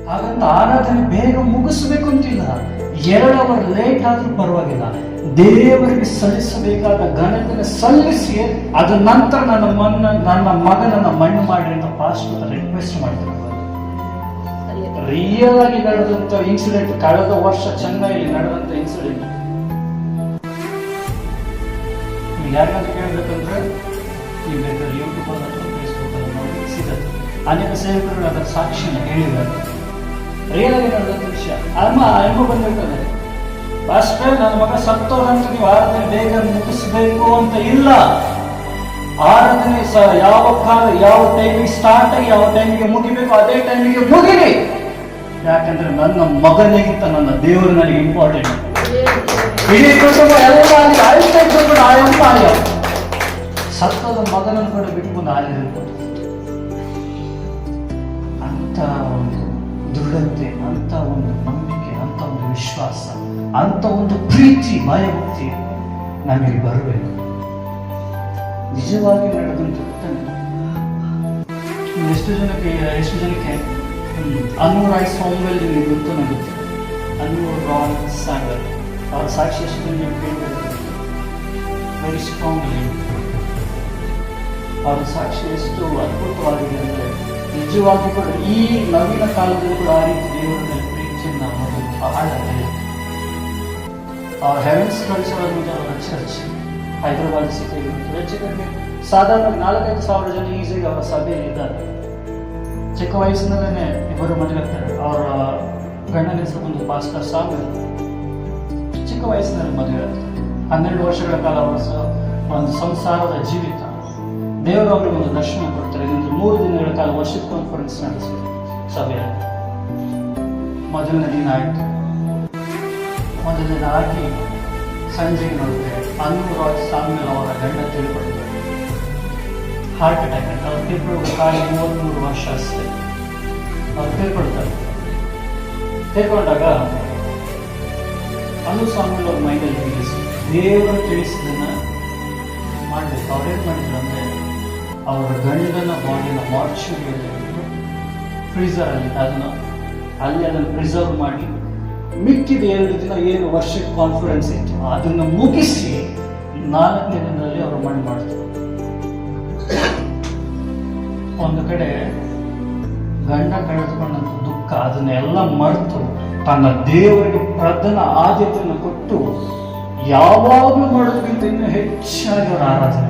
ಹಾಗಂತ ಆರಾಧನೆ ಬೇಗ ಮುಗಿಸ್ಬೇಕು ಅಂತಿಲ್ಲ. 2 ಅವರ್ ಲೇಟ್ ಆದ್ರೂ ಪರವಾಗಿಲ್ಲ, ದೇವರಿಗೆ ಸಲ್ಲಿಸಬೇಕಾದ ಘನತೆಯನ್ನು ಸಲ್ಲಿಸಿ ಅದ ನಂತರ ನನ್ನ ಮಗನನ್ನ ಮಣ್ಣು ಮಾಡಿ ಅಂತ ಪಾಸ್ಟರ್ ರಿಕ್ವೆಸ್ಟ್ ಮಾಡ್ತಾರೆ. ರಿಯಲ್ ಆಗಿ ನಡೆದಂತ ಇನ್ಸಿಡೆಂಟ್, ಕಳೆದ ವರ್ಷ ಚೆನ್ನೈಲಿ ನಡೆದಂತ ಇನ್ಸಿಡೆಂಟ್. ಯಾರಿಗಂತ ಕೇಳಬೇಕಂದ್ರೆ ನೀವು ಬೇಕಾದ್ರೆ ಯೂಟ್ಯೂಬ್ ಅಥವಾ ಫೇಸ್ಬುಕ್ ಅಲ್ಲಿ ನೋಡಿ ಸಿಗುತ್ತೆ. ಅನೇಕ ಸೇವಕರು ಅದರ ಸಾಕ್ಷಿನ ಹೇಳಿದ್ದಾರೆ. ರಿಯಲ್ ಆಗಿ ನಡೆದಂತ ವಿಷಯ. ಅಮ್ಮ ಬಂದಿರ್ತದೆ, ಪಾಸ್ಟರ್ ನನ್ನ ಮಗ ಸತ್ತೋದಂತ ನೀವು ಆರಾಧನೆ ಬೇಗ ಮುಗಿಸ್ಬೇಕು ಅಂತ ಇಲ್ಲ. ಆರಾಧನೆ ಯಾವ ಕಾಲ, ಯಾವ ಟೈಮಿಗೆ ಸ್ಟಾರ್ಟ್ ಆಗಿ ಯಾವ ಟೈಮಿಗೆ ಮುಗಿಬೇಕು ಅದೇ ಟೈಮಿಗೆ ಮುಗಿಲಿ. ಯಾಕಂದ್ರೆ ನನ್ನ ಮಗನಿಗಿಂತ ನನ್ನ ದೇವರು ನನಗೆ ಇಂಪಾರ್ಟೆಂಟ್. ಇಡೀ ಕುಟುಂಬ ಎಲ್ಲ ಆಯ ಸತ್ತದ ಮಗನನ್ನು ಕೂಡ ಬಿಟ್ಕೊಂಡು ಆಗಿರ್ಬೋದು. ಅಂತ ಒಂದು ದೃಢತೆ, ಅಂತ ಒಂದು ನಂಬಿಕೆ, ಅಂತ ಒಂದು ವಿಶ್ವಾಸ, ಅಂತ ಒಂದು ಪ್ರೀತಿ, ಭಯಭಕ್ತಿ ನಮಗೆ ಬರಬೇಕು. ನಿಜವಾಗಿ ನಡೆದಂತ ಎಷ್ಟು ಜನಕ್ಕೆ ಅನುರಾಯ್ ಸೋಮ್ವೆಲ್ ಗೊತ್ತು ನಗುತ್ತೆ. ರಾಯ್ ಸಾಗರ್ ಅವರ ಸಾಕ್ಷಿ ಎಷ್ಟು ಜನ ಕೇಳಿರುತ್ತೆ. ವೆರಿ ಸ್ಟ್ರಾಂಗ್ಲಿ ಅವರ ಸಾಕ್ಷಿ ಎಷ್ಟು ಅದ್ಭುತವಾಗಿದೆ ಅಂದರೆ ನಿಜವಾಗಿ ಕೂಡ ಈ ನವೀನ ಕಾಲದಲ್ಲಿ ಕೂಡ ಆ ರೀತಿ ದೇವರ ಪ್ರೀತಿಯನ್ನು ನಾವು ಬಹಳ ಅವ್ರ ಹೆವೆನ್ಸ್ ಕಲ್ಚರ್ ಅನ್ನೋದು ಅವರ ಚರ್ಚ್ ಹೈದರಾಬಾದ್ ಸಿಟಿಯಲ್ಲಿ ಹೆಚ್ಚು ಕಡಿಮೆ ಸಾಧಾರಣ 4,000-5,000 ಜನ ಈಸಿಗೆ ಅವರ ಸಭೆಯಲ್ಲಿ ಇದ್ದಾರೆ. ಚಿಕ್ಕ ವಯಸ್ಸಿನಲ್ಲೇ ಇಬ್ಬರು ಮದುವೆಯಾಗ್ತಾರೆ. ಅವರ ಗಂಡನ ಹೆಸರು ಒಂದು ಪಾಸ್ಟರ್ ಸಾಗರ್. ಚಿಕ್ಕ ವಯಸ್ಸಿನಲ್ಲಿ ಮದುವೆ ಆಗ್ತಾರೆ. 12 ವರ್ಷಗಳ ಕಾಲ ಅವರ ಒಂದು ಸಂಸಾರದ ಜೀವಿತ. ದೇವರು ಅವರಿಗೆ ಒಂದು ದರ್ಶನ ಕೊಡ್ತಾರೆ. ಇದೊಂದು 3 ದಿನಗಳ ಕಾಲ ವರ್ಷದ ಕಾನ್ಫರೆನ್ಸ್ ನಡೆಸಿದ್ರು ಸಭೆಯಲ್ಲಿ. ಮೊದಲನೇ ದಿನ ಆಯಿತು. ಮೊದಲನೇ ದಿನ ಆಗಿ ಸಂಜೆಗೆ ನೋಡಿದ್ರೆ ರಾಯ್ ಸಾಮ್ಯಲ್ ಅವರ ಗಂಡ ತಿಳ್ಕೊಳ್ತಾರೆ. ಹಾರ್ಟ್ ಅಟ್ಯಾಕ್ ಅಂತ. ಅವ್ರು ತಿಳ್ಕೊಳ್ಳೋ ಕಾಲ 33 ವರ್ಷ ಅಷ್ಟೇ. ಅವ್ರು ತಿಳ್ಕೊಂಡಾಗ ಸಾಮ್ಯಲ್ ಅವ್ರ ಮೈಂಡಲ್ಲಿ ದೇವರು ತಿಳಿಸಿದನ್ನ ಮಾಡಬೇಕು. ಅವ್ರೇನು ಮಾಡಿದ್ರು ಅಂದರೆ ಅವರ ಗಂಡನ ಬಾಡಿನ ಮಾರ್ಚುರಿಯಲ್ಲಿ ಫ್ರೀಸರಲ್ಲಿ ಅದನ್ನು ಪ್ರಿಸರ್ವ್ ಮಾಡಿ ಮಿಕ್ಕಿದ 2 ದಿನ ಏನು ವರ್ಷಕ್ಕೆ ಕಾನ್ಫರೆನ್ಸ್ ಇತ್ತು ಅದನ್ನು ಮುಗಿಸಿ 4ನೇ ದಿನದಲ್ಲಿ ಅವರು ಮಣ್ಣು ಮಾಡ್ತಾರೆ. ಒಂದು ಕಡೆ ಗಂಡ ಕಳೆದುಕೊಂಡಂತ ದುಃಖ ಅದನ್ನೆಲ್ಲ ಮರೆತು ತನ್ನ ದೇವರಿಗೆ ಪ್ರಧಾನ ಆದ್ಯತೆಯನ್ನು ಕೊಟ್ಟು ಯಾವಾಗಲೂ ಮಾಡೋದಕ್ಕಿಂತ ಇನ್ನೂ ಹೆಚ್ಚಾಗಿ ಅವರ ಆರಾಧನೆ